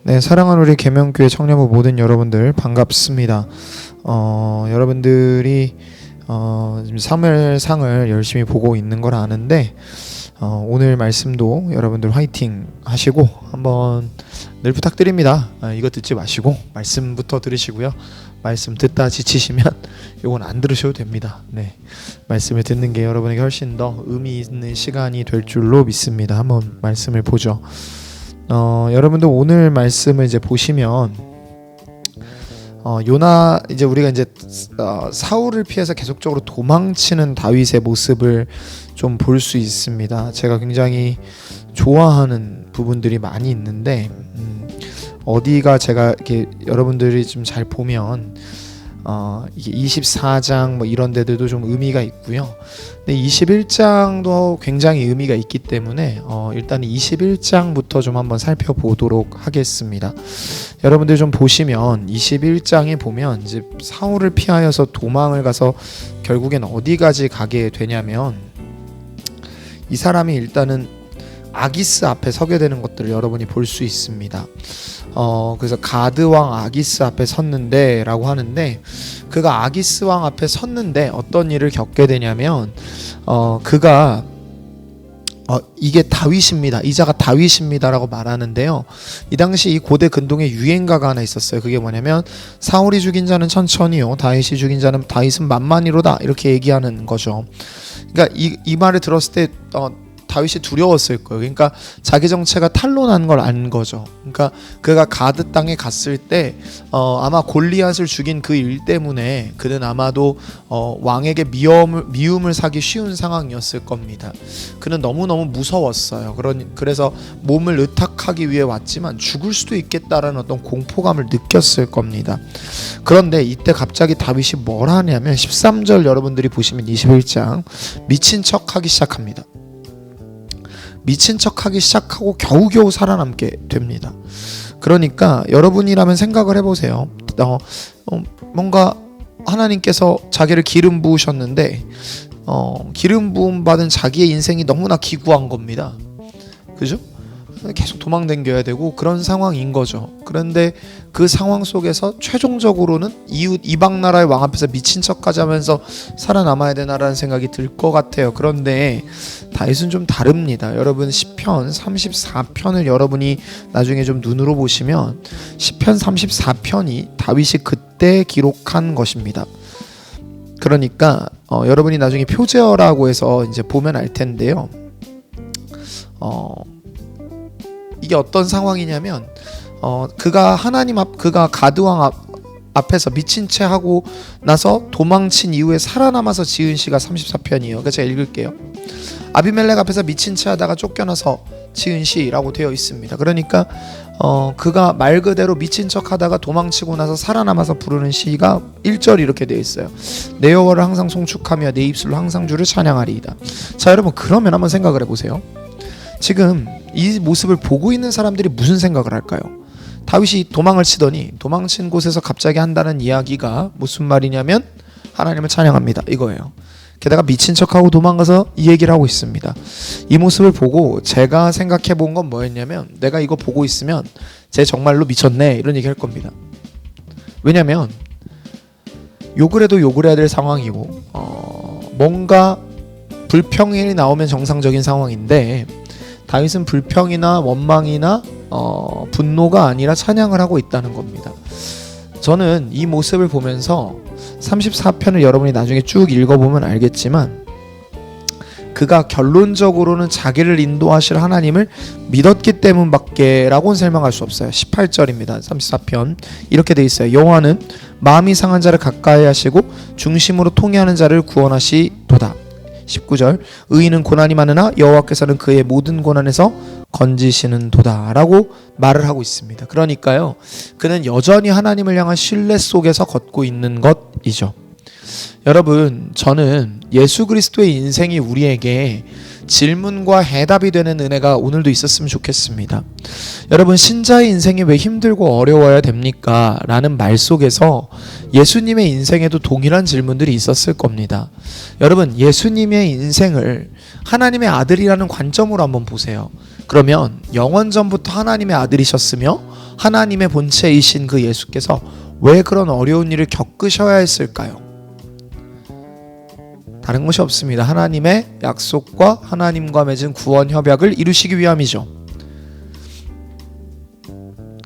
네, 사랑하는 우리 계명교회 청년부 모든 여러분들 반갑습니다. 여러분들이 지금 사무엘상을 열심히 보고 있는 걸 아는데 오늘 말씀도 여러분들 화이팅 하시고 한번 늘 부탁드립니다. 이거 듣지 마시고 말씀부터 들으시고요. 말씀 듣다 지치시면 이건 안 들으셔도 됩니다. 네, 말씀을 듣는 게 여러분에게 훨씬 더 의미 있는 시간이 될 줄로 믿습니다. 한번 말씀을 보죠. 여러분들 오늘 말씀을 이제 보시면 요나 이제 우리가 이제 사울을 피해서 계속적으로 도망치는 다윗의 모습을 좀 볼 수 있습니다. 제가 굉장히 좋아하는 부분들이 많이 있는데 어디가 제가 이렇게 여러분들이 좀 잘 보면 이게 24장 뭐 이런 데들도 좀 의미가 있고요. 근데 21장도 굉장히 의미가 있기 때문에 일단 21장부터 좀 한번 살펴보도록 하겠습니다. 여러분들 좀 보시면 21장에 보면 이제 사울을 피하여서 도망을 가서 결국엔 어디까지 가게 되냐면 이 사람이 일단은 아기스 앞에 서게 되는 것들을 여러분이 볼 수 있습니다. 그래서 가드 왕 아기스 앞에 섰는데 라고 하는데 그가 아기스 왕 앞에 섰는데 어떤 일을 겪게 되냐면 그가 이게 다윗입니다. 이자가 다윗입니다 라고 말하는데요. 이 당시 이 고대 근동에 유행가가 하나 있었어요. 그게 뭐냐면 사울이 죽인 자는 천천히요 다윗이 죽인 자는 다윗은 만만히로다 이렇게 얘기하는 거죠. 그러니까 이 말을 들었을 때 다윗이 두려웠을 거예요. 그러니까 자기 정체가 탄로난 걸 안 거죠. 그러니까 그가 가드 땅에 갔을 때 아마 골리앗을 죽인 그 일 때문에 그는 아마도 왕에게 미움을 사기 쉬운 상황이었을 겁니다. 그는 너무너무 무서웠어요. 그래서 몸을 의탁하기 위해 왔지만 죽을 수도 있겠다라는 어떤 공포감을 느꼈을 겁니다. 그런데 이때 갑자기 다윗이 뭘 하냐면 13절 여러분들이 보시면 21장 미친 척하기 시작합니다. 미친 척하기 시작하고 겨우겨우 살아남게 됩니다. 그러니까 여러분이라면 생각을 해보세요. 뭔가 하나님께서 자기를 기름 부으셨는데 기름 부음 받은 자기의 인생이 너무나 기구한 겁니다. 그죠? 계속 도망다녀야 되고 그런 상황인 거죠. 그런데 그 상황 속에서 최종적으로는 이방 나라의 왕 앞에서 미친 척까지 하면서 살아남아야 되나라는 생각이 들 것 같아요. 그런데 다윗은 좀 다릅니다. 여러분 시편 34편을 여러분이 나중에 좀 눈으로 보시면 시편 34편이 다윗이 그때 기록한 것입니다. 그러니까 여러분이 나중에 표제어라고 해서 이제 보면 알 텐데요. 이게 어떤 상황이냐면 그가 그가 가드왕 앞에서 미친 채 하고 나서 도망친 이후에 살아남아서 지은 시가 34편이에요. 그러니까 제가 읽을게요. 아비멜렉 앞에서 미친 채 하다가 쫓겨나서 지은 시라고 되어 있습니다. 그러니까 그가 말 그대로 미친 척 하다가 도망치고 나서 살아남아서 부르는 시가 1절이 이렇게 되어 있어요. 내 여호와를 항상 송축하며 내 입술로 항상 주를 찬양하리이다. 자, 여러분 그러면 한번 생각을 해보세요. 지금 이 모습을 보고 있는 사람들이 무슨 생각을 할까요? 다윗이 도망을 치더니 도망친 곳에서 갑자기 한다는 이야기가 무슨 말이냐면 하나님을 찬양합니다 이거예요. 게다가 미친 척하고 도망가서 이 얘기를 하고 있습니다. 이 모습을 보고 제가 생각해 본 건 뭐였냐면 내가 이거 보고 있으면 쟤 정말로 미쳤네 이런 얘기 할 겁니다. 왜냐면 욕을 해도 욕을 해야 될 상황이고 뭔가 불평이 나오면 정상적인 상황인데 다윗은 불평이나 원망이나 분노가 아니라 찬양을 하고 있다는 겁니다. 저는 이 모습을 보면서 34편을 여러분이 나중에 쭉 읽어보면 알겠지만 그가 결론적으로는 자기를 인도하실 하나님을 믿었기 때문밖에 라고는 설명할 수 없어요. 18절입니다. 34편 이렇게 돼 있어요. 여호와는 마음이 상한 자를 가까이 하시고 중심으로 통회하는 자를 구원하시도다. 19절 의인은 고난이 많으나 여호와께서는 그의 모든 고난에서 건지시는 도다 라고 말을 하고 있습니다. 그러니까요 그는 여전히 하나님을 향한 신뢰 속에서 걷고 있는 것이죠. 여러분 저는 예수 그리스도의 인생이 우리에게 질문과 해답이 되는 은혜가 오늘도 있었으면 좋겠습니다. 여러분 신자의 인생이 왜 힘들고 어려워야 됩니까? 라는 말 속에서 예수님의 인생에도 동일한 질문들이 있었을 겁니다. 여러분 예수님의 인생을 하나님의 아들이라는 관점으로 한번 보세요. 그러면 영원전부터 하나님의 아들이셨으며 하나님의 본체이신 그 예수께서 왜 그런 어려운 일을 겪으셔야 했을까요? 다른 것이 없습니다. 하나님의 약속과 하나님과 맺은 구원 협약을 이루시기 위함이죠.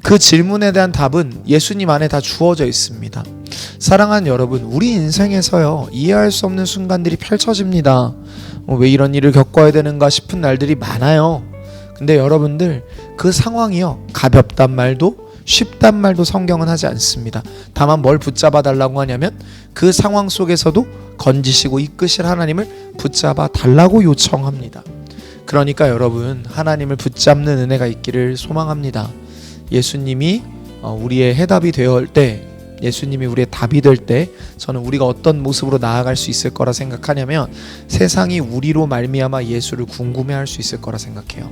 그 질문에 대한 답은 예수님 안에 다 주어져 있습니다. 사랑하는 여러분, 우리 인생에서요, 이해할 수 없는 순간들이 펼쳐집니다. 왜 이런 일을 겪어야 되는가 싶은 날들이 많아요. 근데 여러분들, 그 상황이요, 가볍단 말도 쉽단 말도 성경은 하지 않습니다. 다만 뭘 붙잡아 달라고 하냐면 그 상황 속에서도 건지시고 이끄실 하나님을 붙잡아 달라고 요청합니다. 그러니까 여러분, 하나님을 붙잡는 은혜가 있기를 소망합니다. 예수님이 우리의 해답이 되어 때, 예수님이 우리의 답이 될 때 저는 우리가 어떤 모습으로 나아갈 수 있을 거라 생각하냐면 세상이 우리로 말미암아 예수를 궁금해할 수 있을 거라 생각해요.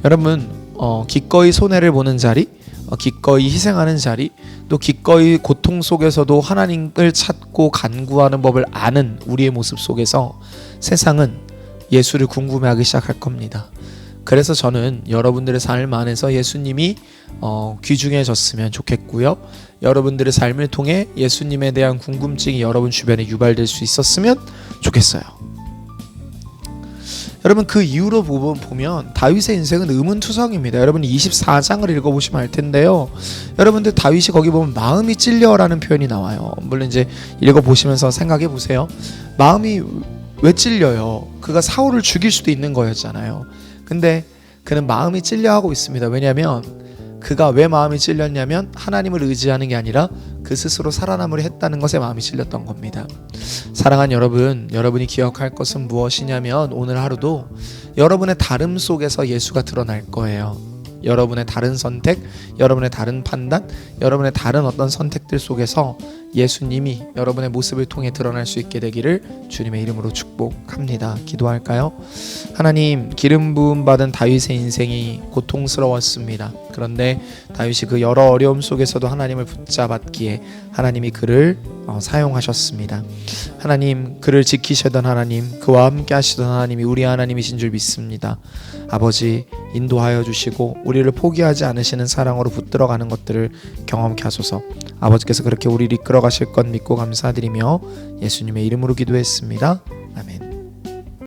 여러분, 기꺼이 손해를 보는 자리, 기꺼이 희생하는 자리, 또 기꺼이 고통 속에서도 하나님을 찾고 간구하는 법을 아는 우리의 모습 속에서 세상은 예수를 궁금해하기 시작할 겁니다. 그래서 저는 여러분들의 삶 안에서 예수님이 귀중해졌으면 좋겠고요. 여러분들의 삶을 통해 예수님에 대한 궁금증이 여러분 주변에 유발될 수 있었으면 좋겠어요. 여러분, 그 이후로 보면 다윗의 인생은 의문투성입니다. 여러분 24장을 읽어보시면 알 텐데요. 여러분들 다윗이 거기 보면 마음이 찔려라는 표현이 나와요. 물론 이제 읽어보시면서 생각해 보세요. 마음이 왜 찔려요? 그가 사울을 죽일 수도 있는 거였잖아요. 근데 그는 마음이 찔려하고 있습니다. 왜냐하면 그가 왜 마음이 찔렸냐면 하나님을 의지하는 게 아니라 그 스스로 살아남으려 했다는 것에 마음이 찔렸던 겁니다. 사랑하는 여러분, 여러분이 기억할 것은 무엇이냐면 오늘 하루도 여러분의 다름 속에서 예수가 드러날 거예요. 여러분의 다른 선택, 여러분의 다른 판단, 여러분의 다른 어떤 선택들 속에서 예수님이 여러분의 모습을 통해 드러날 수 있게 되기를 주님의 이름으로 축복합니다. 기도할까요? 하나님, 기름 부음 받은 다윗의 인생이 고통스러웠습니다. 그런데 다윗이 그 여러 어려움 속에서도 하나님을 붙잡았기에 하나님이 그를 사용하셨습니다. 하나님, 그를 지키시던 하나님, 그와 함께 하시던 하나님이 우리 하나님이신 줄 믿습니다. 아버지, 인도하여 주시고 우리를 포기하지 않으시는 사랑으로 붙들어가는 것들을 경험케 하소서. 아버지께서 그렇게 우리를 이끌어 가실 것 믿고 감사드리며 예수님의 이름으로 기도했습니다. 아멘.